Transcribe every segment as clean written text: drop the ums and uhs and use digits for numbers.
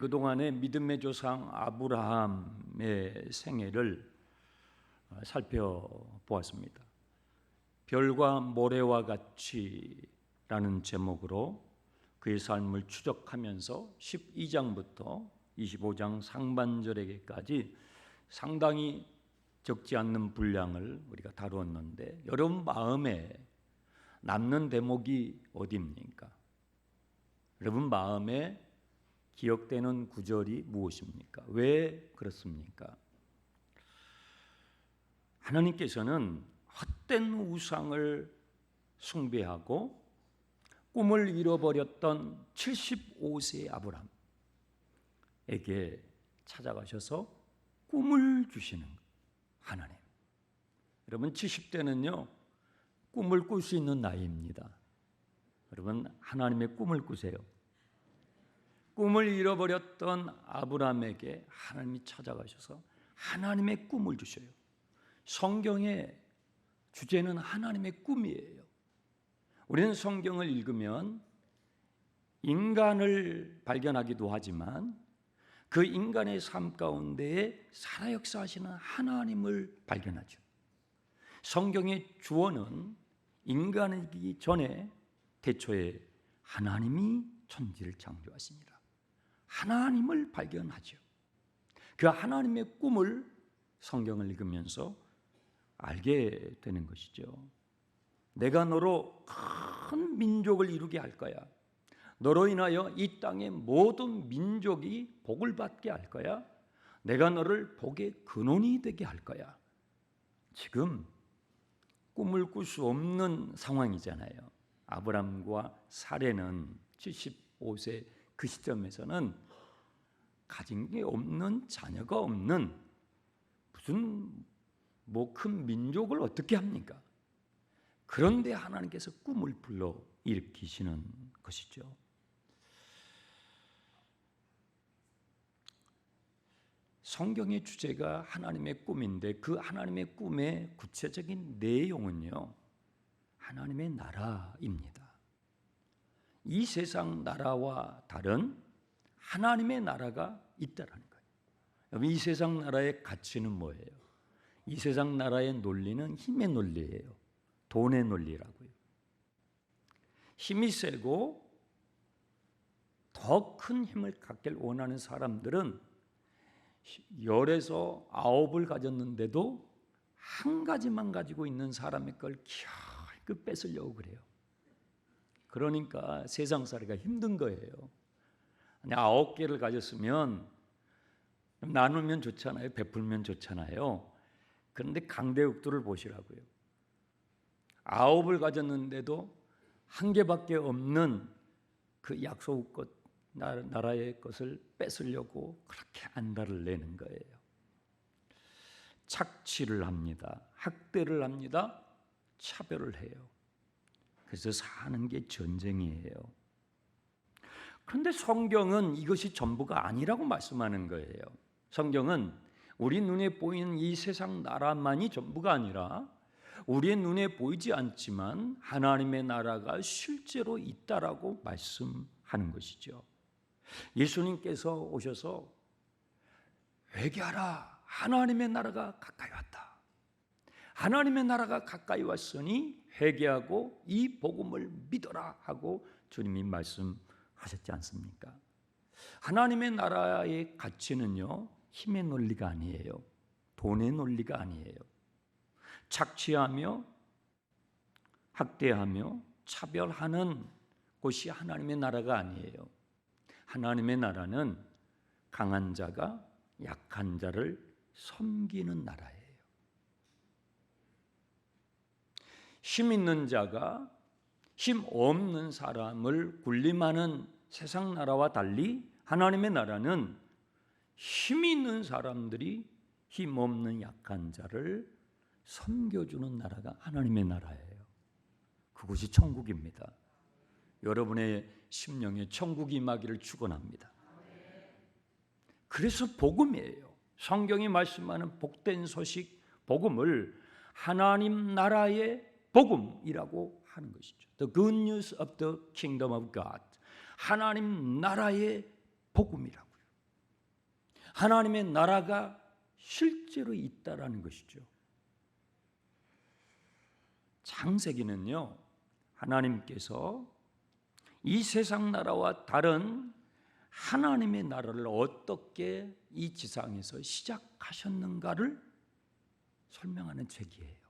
그동안의 믿음의 조상 아브라함의 생애를 살펴보았습니다. 별과 모래와 같이라는 제목으로 그의 삶을 추적하면서 12장부터 25장 상반절에게까지 상당히 적지 않는 분량을 우리가 다루었는데, 여러분 마음에 남는 대목이 어디입니까? 여러분 마음에 기억되는 구절이 무엇입니까? 왜 그렇습니까? 하나님께서는 헛된 우상을 숭배하고 꿈을 잃어버렸던 75세의 아브라함에게 찾아가셔서 꿈을 주시는 하나님. 여러분 70대는요 꿈을 꿀 수 있는 나이입니다. 여러분 하나님의 꿈을 꾸세요. 꿈을 잃어버렸던 아브라함에게 하나님이 찾아가셔서 하나님의 꿈을 주셔요. 성경의 주제는 하나님의 꿈이에요. 우리는 성경을 읽으면 인간을 발견하기도 하지만 그 인간의 삶 가운데에 살아 역사하시는 하나님을 발견하죠. 성경의 주어는 인간이기 전에 태초에 하나님이 천지를 창조하십니다. 하나님을 발견하죠. 그 하나님의 꿈을 성경을 읽으면서 알게 되는 것이죠. 내가 너로 큰 민족을 이루게 할 거야. 너로 인하여 이 땅의 모든 민족이 복을 받게 할 거야. 내가 너를 복의 근원이 되게 할 거야. 지금 꿈을 꿀 수 없는 상황이잖아요. 아브람과 사레는 75세 그 시점에서는 가진 게 없는, 자녀가 없는 무슨 큰 민족을 어떻게 합니까? 그런데 하나님께서 꿈을 불러 일으키시는 것이죠. 성경의 주제가 하나님의 꿈인데 그 하나님의 꿈의 구체적인 내용은요, 하나님의 나라입니다. 이 세상 나라와 다른 하나님의 나라가 있다라는 거예요. 이 세상 나라의 가치는 뭐예요? 이 세상 나라의 논리는 힘의 논리예요. 돈의 논리라고요. 힘이 세고 더 큰 힘을 갖길 원하는 사람들은 10에서 9을 가졌는데도 한 가지만 가지고 있는 사람의 걸 결국 뺏으려고 그래요. 그러니까 세상 살이가 힘든 거예요. 9개를 가졌으면 나누면 좋잖아요. 베풀면 좋잖아요. 그런데 강대국들을 보시라고요. 9을 가졌는데도 한 개밖에 없는 그 약속 것, 나라의 것을 뺏으려고 그렇게 안달을 내는 거예요. 착취를 합니다. 학대를 합니다. 차별을 해요. 그래서 사는 게 전쟁이에요. 그런데 성경은 이것이 전부가 아니라고 말씀하는 거예요. 성경은 우리 눈에 보이는 이 세상 나라만이 전부가 아니라 우리의 눈에 보이지 않지만 하나님의 나라가 실제로 있다라고 말씀하는 것이죠. 예수님께서 오셔서 회개하라, 하나님의 나라가 가까이 왔다. 하나님의 나라가 가까이 왔으니 회개하고 이 복음을 믿어라 하고 주님이 말씀하셨지 않습니까? 하나님의 나라의 가치는요, 힘의 논리가 아니에요. 돈의 논리가 아니에요. 착취하며 학대하며 차별하는 곳이 하나님의 나라가 아니에요. 하나님의 나라는 강한 자가 약한 자를 섬기는 나라예요. 힘 있는 자가 힘 없는 사람을 군림하는 세상 나라와 달리 하나님의 나라는 힘 있는 사람들이 힘 없는 약한 자를 섬겨주는 나라가 하나님의 나라예요. 그것이 천국입니다. 여러분의 심령에 천국이 임하기를 축원합니다. 그래서 복음이에요. 성경이 말씀하는 복된 소식, 복음을 하나님 나라의 복음이라고 하는 것이죠. The good news of the kingdom of God. 하나님 나라의 복음이라고요. 하나님의 나라가 실제로 있다라는 것이죠. 창세기는요, 하나님께서 이 세상 나라와 다른 하나님의 나라를 어떻게 이 지상에서 시작하셨는가를 설명하는 책이에요.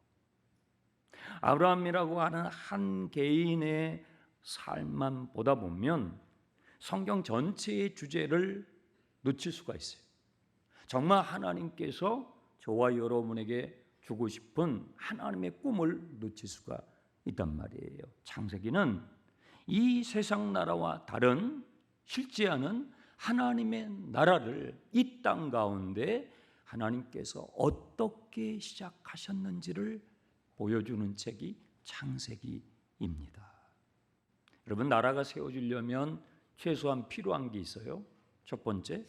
아브라함이라고 하는 한 개인의 삶만 보다 보면 성경 전체의 주제를 놓칠 수가 있어요. 정말 하나님께서 저와 여러분에게 주고 싶은 하나님의 꿈을 놓칠 수가 있단 말이에요. 창세기는 이 세상 나라와 다른 실제하는 하나님의 나라를 이 땅 가운데 하나님께서 어떻게 시작하셨는지를 보여주는 책이 창세기입니다. 여러분, 나라가 세워지려면 최소한 필요한 게 있어요. 첫 번째,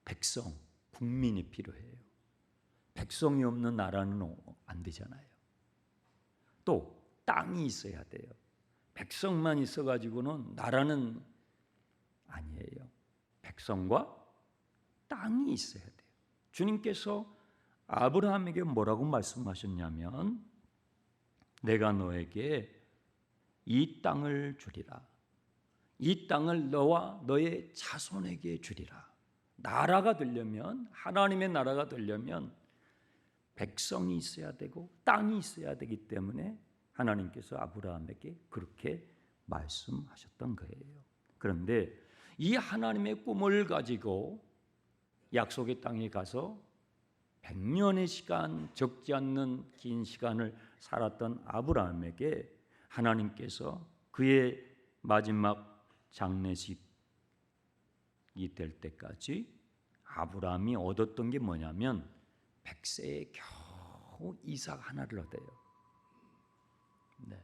백성, 국민이 필요해요. 백성이 없는 나라는 안 되잖아요. 또 땅이 있어야 돼요. 백성만 있어가지고는 나라는 아니에요. 백성과 땅이 있어야 돼요. 주님께서 아브라함에게 뭐라고 말씀하셨냐면, 내가 너에게 이 땅을 주리라. 이 땅을 너와 너의 자손에게 주리라. 나라가 되려면, 하나님의 나라가 되려면 백성이 있어야 되고 땅이 있어야 되기 때문에 하나님께서 아브라함에게 그렇게 말씀하셨던 거예요. 그런데 이 하나님의 꿈을 가지고 약속의 땅에 가서 100년의 시간, 적지 않는 긴 시간을 살았던 아브라함에게 하나님께서 그의 마지막 장례식이 될 때까지 아브라함이 얻었던 게 뭐냐면 100세에 겨우 이삭 하나를 얻어요. 네.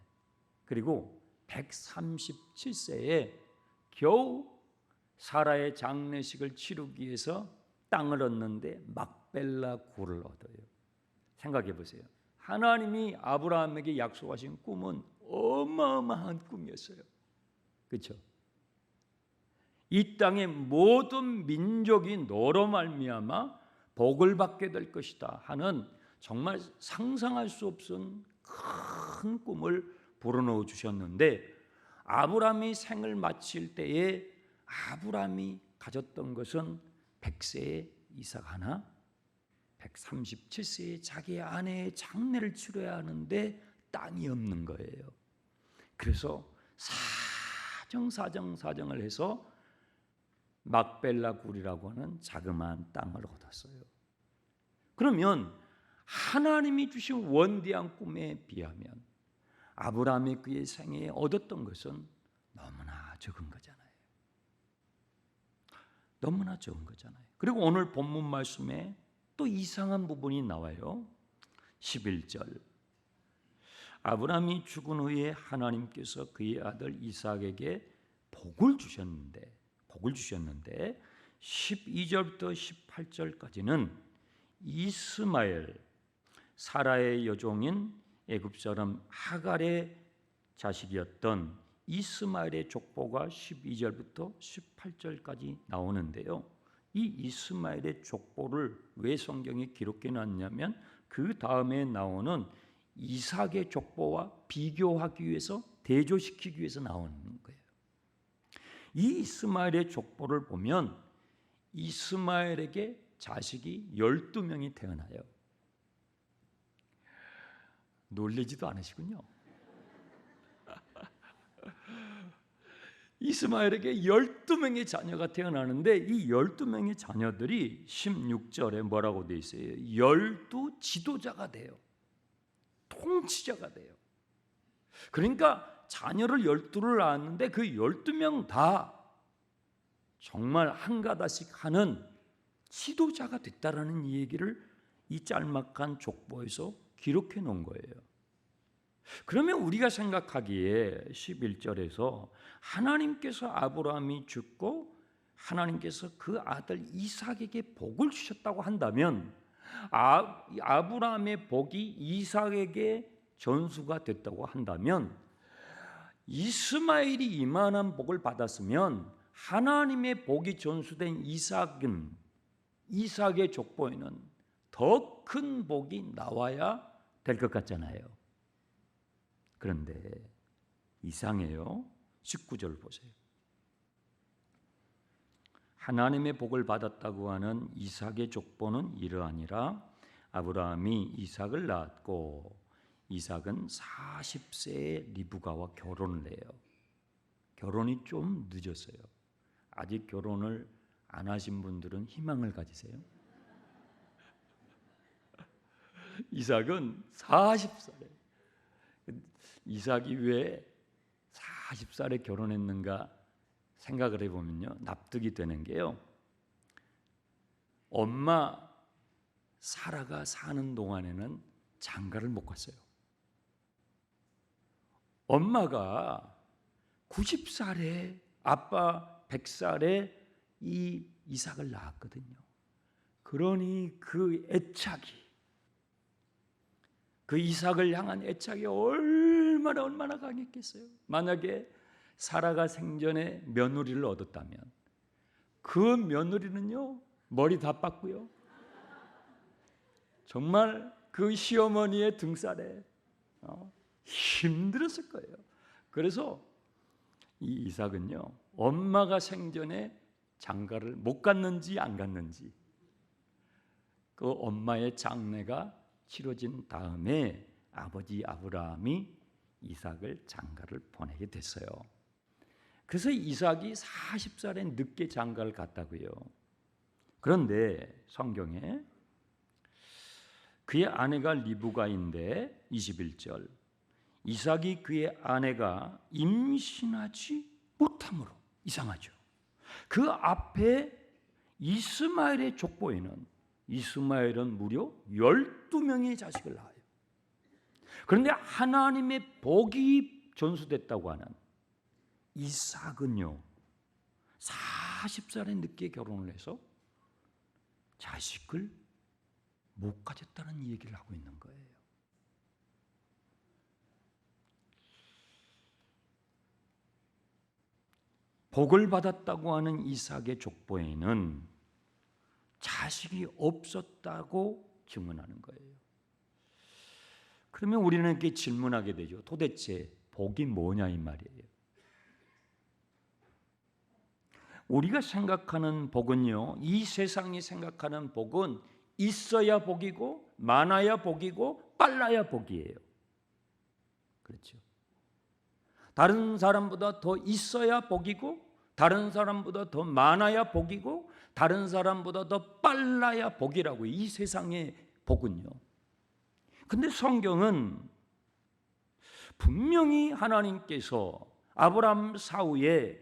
그리고 137세에 겨우 사라의 장례식을 치르기 위해서 땅을 얻는데 막벨라 굴을 얻어요. 생각해 보세요. 하나님이 아브라함에게 약속하신 꿈은 어마어마한 꿈이었어요. 그렇죠? 이 땅의 모든 민족이 너로 말미암아 복을 받게 될 것이다 하는 정말 상상할 수 없은 큰 꿈을 불어넣어 주셨는데, 아브라함이 생을 마칠 때에 아브라함이 가졌던 것은 100세의 이삭 하나, 137세의 자기 아내의 장례를 치러야 하는데 땅이 없는 거예요. 그래서 사정을 해서 막벨라 굴이라고 하는 자그마한 땅을 얻었어요. 그러면 하나님이 주신 원대한 꿈에 비하면 아브라함이 그의 생애에 얻었던 것은 너무나 적은 거잖아요. 너무나 적은 거잖아요. 그리고 오늘 본문 말씀에 또 이상한 부분이 나와요. 11절. 아브라함이 죽은 후에 하나님께서 그의 아들 이삭에게 복을 주셨는데 12절부터 18절까지는 이스마엘, 사라의 여종인 애굽 사람 하갈의 자식이었던 이스마엘의 족보가 12절부터 18절까지 나오는데요. 이 이스마엘의 족보를 왜 성경에 기록해 놨냐면 그 다음에 나오는 이삭의 족보와 비교하기 위해서, 대조시키기 위해서 나오는 거예요. 이 이스마엘의 족보를 보면 이스마엘에게 자식이 12명이 태어나요. 놀라지도 않으시군요. 이스마엘에게 12명의 자녀가 태어나는데 이 12명의 자녀들이 16절에 뭐라고 되어 있어요? 12 지도자가 돼요. 통치자가 돼요. 그러니까 자녀를 12를 낳았는데 그 12명 다 정말 한가다씩 하는 지도자가 됐다라는 얘기를 이 짤막한 족보에서 기록해 놓은 거예요. 그러면 우리가 생각하기에 11절에서 하나님께서 아브라함이 죽고 하나님께서 그 아들 이삭에게 복을 주셨다고 한다면 아브라함의 복이 이삭에게 전수가 됐다고 한다면 이스마엘이 이만한 복을 받았으면 하나님의 복이 전수된 이삭은 이삭의 족보에는 더 큰 복이 나와야 될 것 같잖아요. 그런데 이상해요. 19절 보세요. 하나님의 복을 받았다고 하는 이삭의 족보는 이러하니라. 아브라함이 이삭을 낳았고 이삭은 40세에 리브가와 결혼을 해요. 결혼이 좀 늦었어요. 아직 결혼을 안 하신 분들은 희망을 가지세요. 이삭은 40살에, 이삭이 왜 40살에 결혼했는가 생각을 해보면요, 납득이 되는 게요, 엄마 사라가 사는 동안에는 장가를 못 갔어요. 엄마가 90살에 아빠 100살에 이 이삭을 낳았거든요. 그러니 그 애착이, 그 이삭을 향한 애착이 얼마나 강했겠어요. 만약에 사라가 생전에 며느리를 얻었다면 그 며느리는요, 머리 다 빻고요, 정말 그 시어머니의 등살에 힘들었을 거예요. 그래서 이 이삭은요, 엄마가 생전에 장가를 못 갔는지 안 갔는지, 그 엄마의 장례가 치러진 다음에 아버지 아브라함이 이삭을 장가를 보내게 됐어요. 그래서 이삭이 40살에 늦게 장가를 갔다고요. 그런데 성경에 그의 아내가 리브가인데 21절, 이삭이 그의 아내가 임신하지 못함으로, 이상하죠. 그 앞에 이스마엘의 족보에는 이스마엘은 무려 12명의 자식을 낳아요. 그런데 하나님의 복이 전수됐다고 하는 이삭은요, 40살에 늦게 결혼을 해서 자식을 못 가졌다는 얘기를 하고 있는 거예요. 복을 받았다고 하는 이삭의 족보에는 자식이 없었다고 증언하는 거예요. 그러면 우리는 이렇게 질문하게 되죠. 도대체 복이 뭐냐 이 말이에요. 우리가 생각하는 복은요, 이 세상이 생각하는 복은 있어야 복이고 많아야 복이고 빨라야 복이에요. 그렇죠. 다른 사람보다 더 있어야 복이고, 다른 사람보다 더 많아야 복이고, 다른 사람보다 더 빨라야 복이라고, 이 세상의 복은요. 근데 성경은 분명히 하나님께서 아브라함 사후에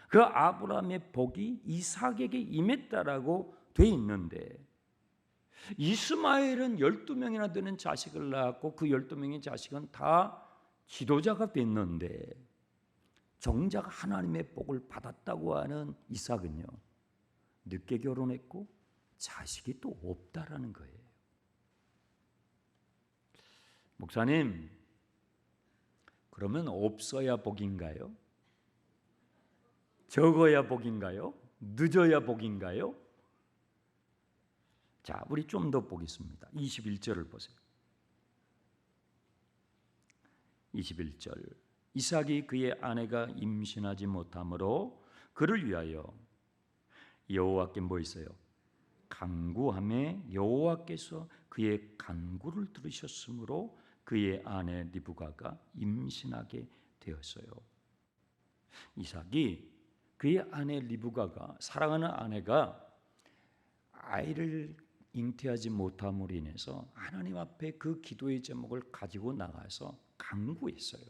그 아브라함의 복이 이삭에게 임했다라고 돼 있는데, 이스마엘은 12명이나 되는 자식을 낳았고 그 12명의 자식은 다 지도자가 됐는데, 정작 하나님의 복을 받았다고 하는 이삭은요, 늦게 결혼했고 자식이 또 없다라는 거예요. 목사님, 그러면 없어야 복인가요? 적어야 복인가요? 늦어야 복인가요? 자, 우리 좀 더 보겠습니다. 21절을 보세요. 21절, 이삭이 그의 아내가 임신하지 못함으로 그를 위하여 여호와께 뭐 있어요? 간구하매 여호와께서 그의 간구를 들으셨으므로 그의 아내 리브가가 임신하게 되었어요. 이삭이 그의 아내 리브가가, 사랑하는 아내가 아이를 잉태하지 못함으로 인해서 하나님 앞에 그 기도의 제목을 가지고 나가서 간구했어요.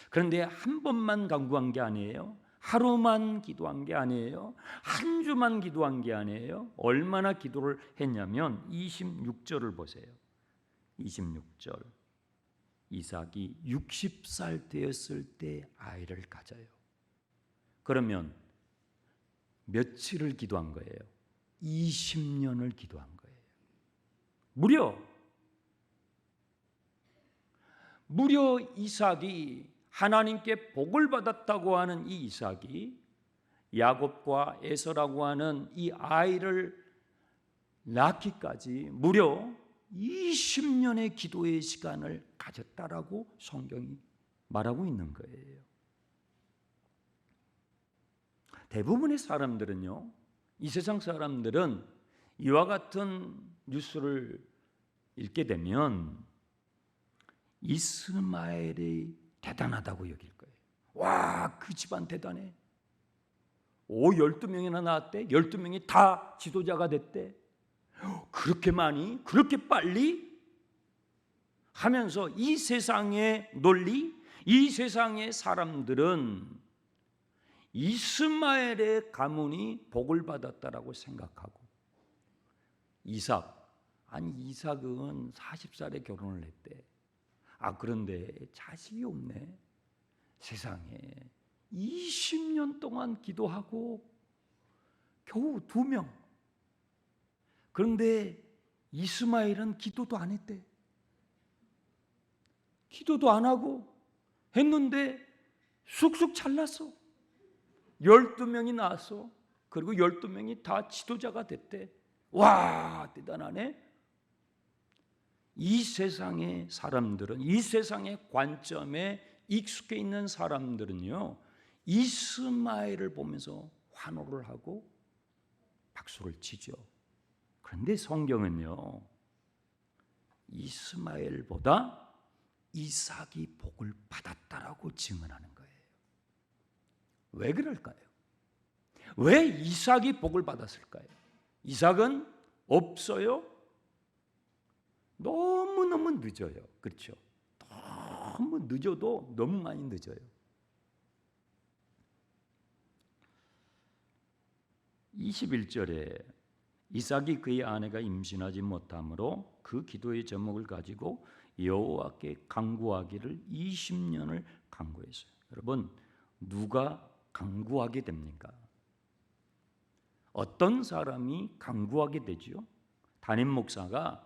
그런데 한 번만 간구한 게 아니에요. 하루만 기도한 게 아니에요. 한 주만 기도한 게 아니에요. 얼마나 기도를 했냐면 26절을 보세요. 26절, 이삭이 60살 되었을 때 아이를 가져요. 그러면 며칠을 기도한 거예요? 20년을 기도한 거예요. 무려 이삭이, 하나님께 복을 받았다고 하는 이 이삭이 야곱과 에서라고 하는 이 아이를 낳기까지 무려 20년의 기도의 시간을 가졌다라고 성경이 말하고 있는 거예요. 대부분의 사람들은요, 이 세상 사람들은 이와 같은 뉴스를 읽게 되면 이스마엘이 대단하다고 여길 거예요. 와, 그 집안 대단해. 12명이나 낳았대. 12명이 다 지도자가 됐대. 그렇게 많이, 그렇게 빨리 하면서 이 세상의 논리, 이 세상의 사람들은 이스마엘의 가문이 복을 받았다라고 생각하고, 이삭은 40살에 결혼을 했대. 그런데 자식이 없네. 세상에 20년 동안 기도하고 겨우 2명. 그런데 이스마엘은 기도도 안 했대. 기도도 안 하고 했는데 쑥쑥 잘났어. 12명이 나왔어. 그리고 12명이 다 지도자가 됐대. 와, 대단하네. 이 세상의 사람들은, 이 세상의 관점에 익숙해 있는 사람들은요, 이스마엘을 보면서 환호를 하고 박수를 치죠. 그런데 성경은요, 이스마엘보다 이삭이 복을 받았다라고 증언하는 거예요. 왜 그럴까요? 왜 이삭이 복을 받았을까요? 이삭은 없어요? 너무너무 늦어요. 그렇죠? 너무 늦어도 너무 많이 늦어요. 21절에 이삭이 그의 아내가 임신하지 못하므로 그 기도의 제목을 가지고 여호와께 간구하기를 20년을 간구했어요. 여러분, 누가 간구하게 됩니까? 어떤 사람이 간구하게 되지요? 담임 목사가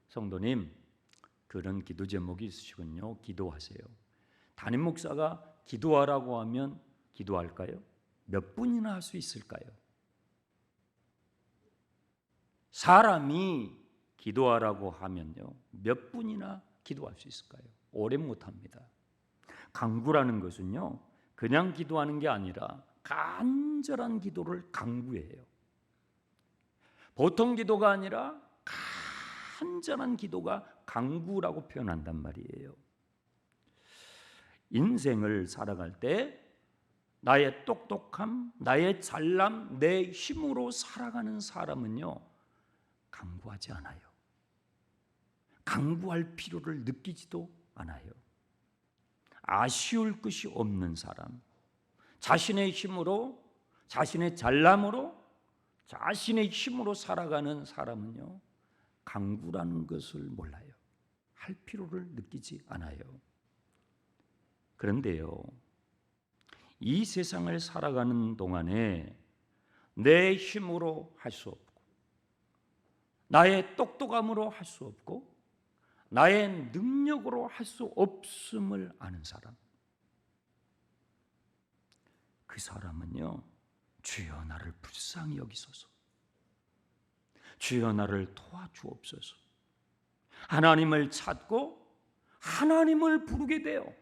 성도님, 그런 기도 제목이 있으시군요. 기도하세요. 담임 목사가 기도하라고 하면 기도할까요? 몇 분이나 할 수 있을까요? 사람이 기도하라고 하면요, 몇 분이나 기도할 수 있을까요? 오래 못합니다. 간구라는 것은요, 그냥 기도하는 게 아니라 간절한 기도를 간구해요. 보통 기도가 아니라 간절한 기도가 간구라고 표현한단 말이에요. 인생을 살아갈 때 나의 똑똑함, 나의 잘남, 내 힘으로 살아가는 사람은요, 간구하지 않아요. 간구할 필요를 느끼지도 않아요. 아쉬울 것이 없는 사람, 자신의 힘으로, 자신의 잘남으로, 자신의 힘으로 살아가는 사람은요, 간구라는 것을 몰라요. 할 필요를 느끼지 않아요. 그런데요, 이 세상을 살아가는 동안에 내 힘으로 할 수 없고, 나의 똑똑함으로 할 수 없고, 나의 능력으로 할 수 없음을 아는 사람, 그 사람은요, 주여 나를 불쌍히 여기소서, 주여 나를 도와주옵소서, 하나님을 찾고 하나님을 부르게 돼요.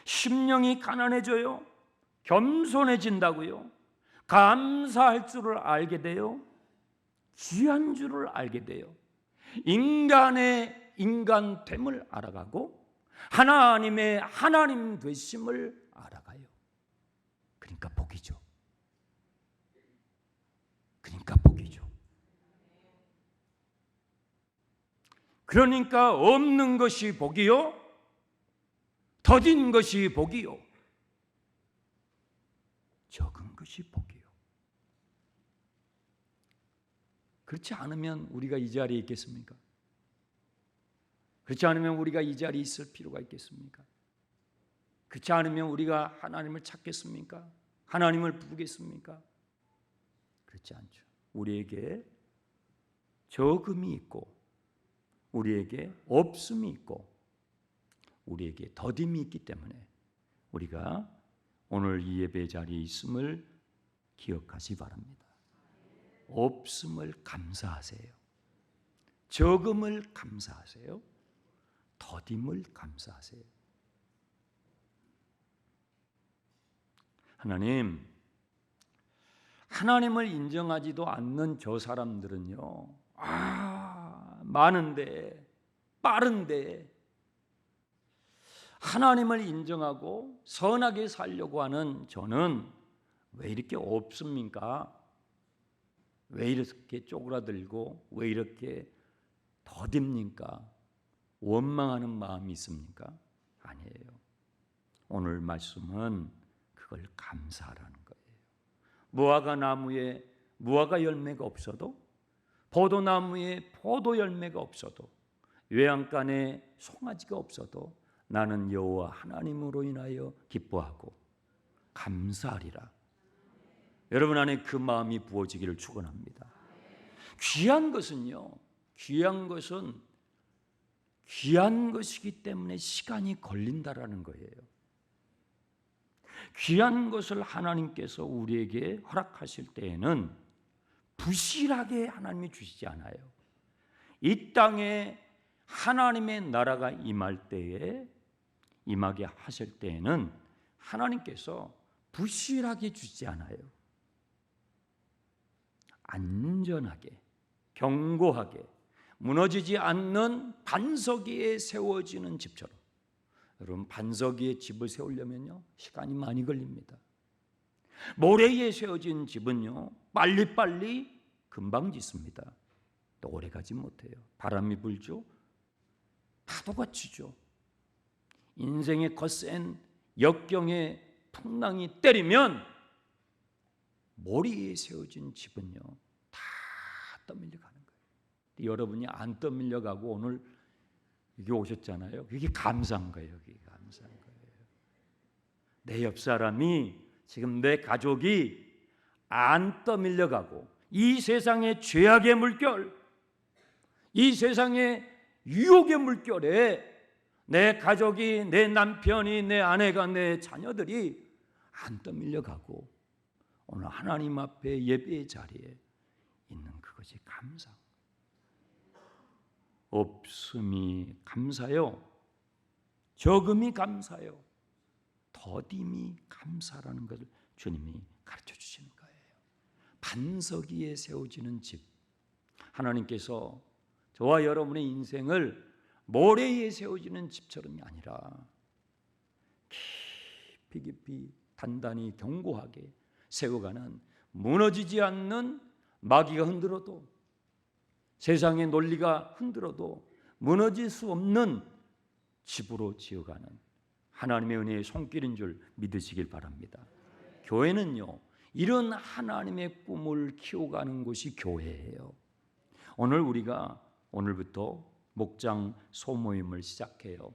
심령이 가난해져요. 겸손해진다고요. 감사할 줄을 알게 돼요. 귀한 줄을 알게 돼요. 인간의 인간됨을 알아가고 하나님의 하나님 되심을 알아가요. 그러니까 복이죠. 그러니까 복이죠. 그러니까 없는 것이 복이요, 더딘 것이 복이요, 적은 것이 복이요. 그렇지 않으면 우리가 이 자리에 있겠습니까? 그렇지 않으면 우리가 이 자리에 있을 필요가 있겠습니까? 그렇지 않으면 우리가 하나님을 찾겠습니까? 하나님을 부르겠습니까? 그렇지 않죠. 우리에게 적음이 있고, 우리에게 없음이 있고, 우리에게 더딤이 있기 때문에 우리가 오늘 이 예배 자리에 있음을 기억하시 바랍니다. 없음을 감사하세요. 적음을 감사하세요. 더딤을 감사하세요. 하나님을 인정하지도 않는 저 사람들은요, 많은데, 빠른데, 하나님을 인정하고 선하게 살려고 하는 저는 왜 이렇게 없습니까? 왜 이렇게 쪼그라들고 왜 이렇게 더딥니까? 원망하는 마음이 있습니까? 아니에요. 오늘 말씀은 그걸 감사하라는 거예요. 무화과 나무에 무화과 열매가 없어도, 포도나무에 포도 열매가 없어도, 외양간에 송아지가 없어도 나는 여호와 하나님으로 인하여 기뻐하고 감사하리라. 여러분 안에 그 마음이 부어지기를 축원합니다. 귀한 것은요, 귀한 것이기 때문에 시간이 걸린다라는 거예요. 귀한 것을 하나님께서 우리에게 허락하실 때에는 부실하게 하나님이 주시지 않아요. 이 땅에 하나님의 나라가 임하게 하실 때에는 하나님께서 부실하게 주지 않아요. 안전하게, 견고하게, 무너지지 않는 반석 위에 세워지는 집처럼. 여러분, 반석 위에 집을 세우려면요, 시간이 많이 걸립니다. 모래 위에 세워진 집은요, 빨리빨리 금방 짓습니다. 또 오래 가지 못해요. 바람이 불죠, 파도가 치죠, 인생의 거센 역경의 풍랑이 때리면 모래 위에 세워진 집은요, 다 떠밀려 가는 거예요. 여러분이 안 떠밀려 가고 오늘 여기 오셨잖아요. 그게 감사한 거예요. 그게 감사한 거예요. 내 옆 사람이, 지금 내 가족이 안 떠밀려 가고 이 세상의 죄악의 물결, 이 세상의 유혹의 물결에 내 가족이, 내 남편이, 내 아내가, 내 자녀들이 안 떠밀려 가고 오늘 하나님 앞에 예배의 자리에 있는 그것이 감사. 없음이 감사요, 적음이 감사요, 더딤이 감사라는 것을 주님이 가르쳐 주시는 거예요. 반석 위에 세워지는 집, 하나님께서 저와 여러분의 인생을 모래 위에 세워지는 집처럼이 아니라 깊이 단단히 견고하게 세워가는, 무너지지 않는, 마귀가 흔들어도, 세상의 논리가 흔들어도 무너질 수 없는 집으로 지어가는 하나님의 은혜의 손길인 줄 믿으시길 바랍니다. 교회는요, 이런 하나님의 꿈을 키워가는 곳이 교회예요. 오늘 우리가 오늘부터 목장 소모임을 시작해요.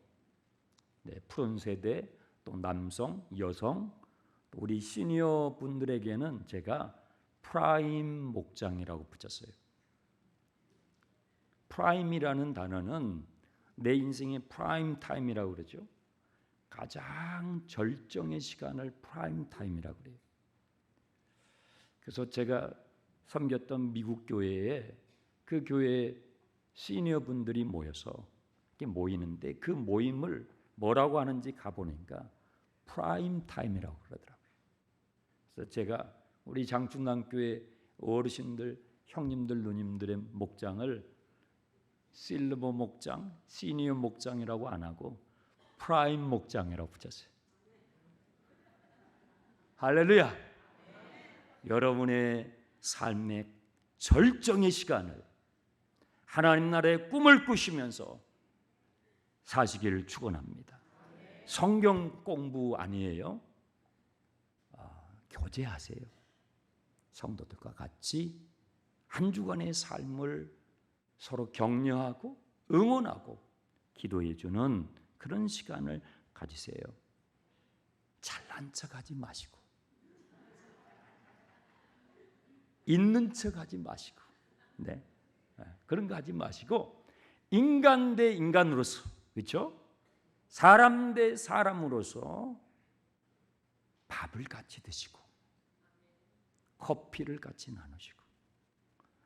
푸른 세대, 또 남성, 여성, 또 우리 시니어 분들에게는 제가 프라임 목장이라고 붙였어요. 프라임이라는 단어는 내 인생의 프라임 타임이라고 그러죠. 가장 절정의 시간을 프라임 타임이라고 그래요. 그래서 제가 섬겼던 미국 교회에, 그 교회 시니어 분들이 모여서 모이는데, 그 모임을 뭐라고 하는지 가보니까 프라임 타임이라고 그러더라고요. 그래서 제가 우리 장충남교회 어르신들, 형님들, 누님들의 목장을 실버 목장, 시니어 목장이라고 안 하고 프라임 목장이라고 붙였어요. 할렐루야. 여러분의 삶의 절정의 시간을 하나님 나라의 꿈을 꾸시면서 사시기를 축원합니다. 성경 공부 아니에요. 교제하세요. 성도들과 같이 한 주간의 삶을 서로 격려하고 응원하고 기도해 주는 그런 시간을 가지세요. 잘난 척하지 마시고, 있는 척하지 마시고, 그런 거 하지 마시고, 인간 대 인간으로서, 그렇죠? 사람 대 사람으로서 밥을 같이 드시고 커피를 같이 나누시고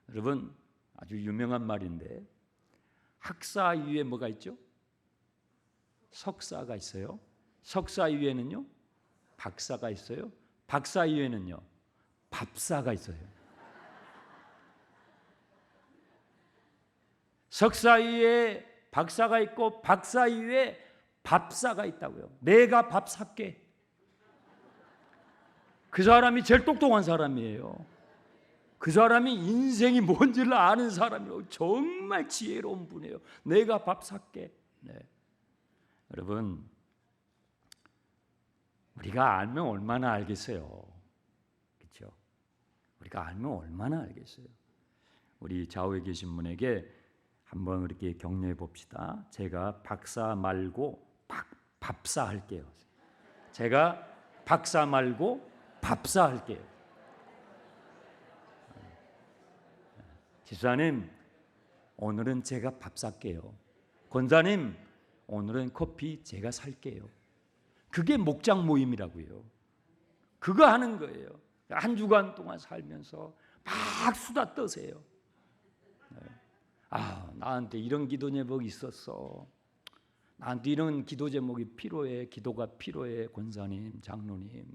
여러분 아주 유명한 말인데 학사 위에 뭐가 있죠? 석사가 있어요. 석사 위에는요 박사가 있어요. 박사 위에는요 밥사가 있어요. 석사 위에 박사가 있고 박사 위에 밥사가 있다고요. 내가 밥 살게. 그 사람이 제일 똑똑한 사람이에요. 그 사람이 인생이 뭔지를 아는 사람이라고. 정말 지혜로운 분이에요. 내가 밥 살게. 네. 여러분 우리가 알면 얼마나 알겠어요. 그렇죠? 우리가 알면 얼마나 알겠어요. 우리 좌우에 계신 분에게 한번 그렇게 격려해 봅시다. 제가 박사 말고 밥사 할게요. 제가 박사 말고 밥사 할게요. 집사님 오늘은 제가 밥 살게요. 권사님 오늘은 커피 제가 살게요. 그게 목장 모임이라고요. 그거 하는 거예요. 한 주간 동안 살면서 막 수다 떠세요. 아, 나한테 이런 기도 제목이 있었어. 나한테 이런 기도 제목이 필요해. 기도가 필요해. 권사님, 장로님.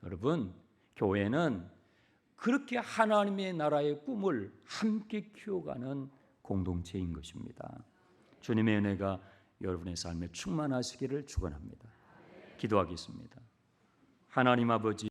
여러분, 교회는 그렇게 하나님의 나라의 꿈을 함께 키워가는 공동체인 것입니다. 주님의 은혜가 여러분의 삶에 충만하시기를 축원합니다. 기도하겠습니다. 하나님 아버지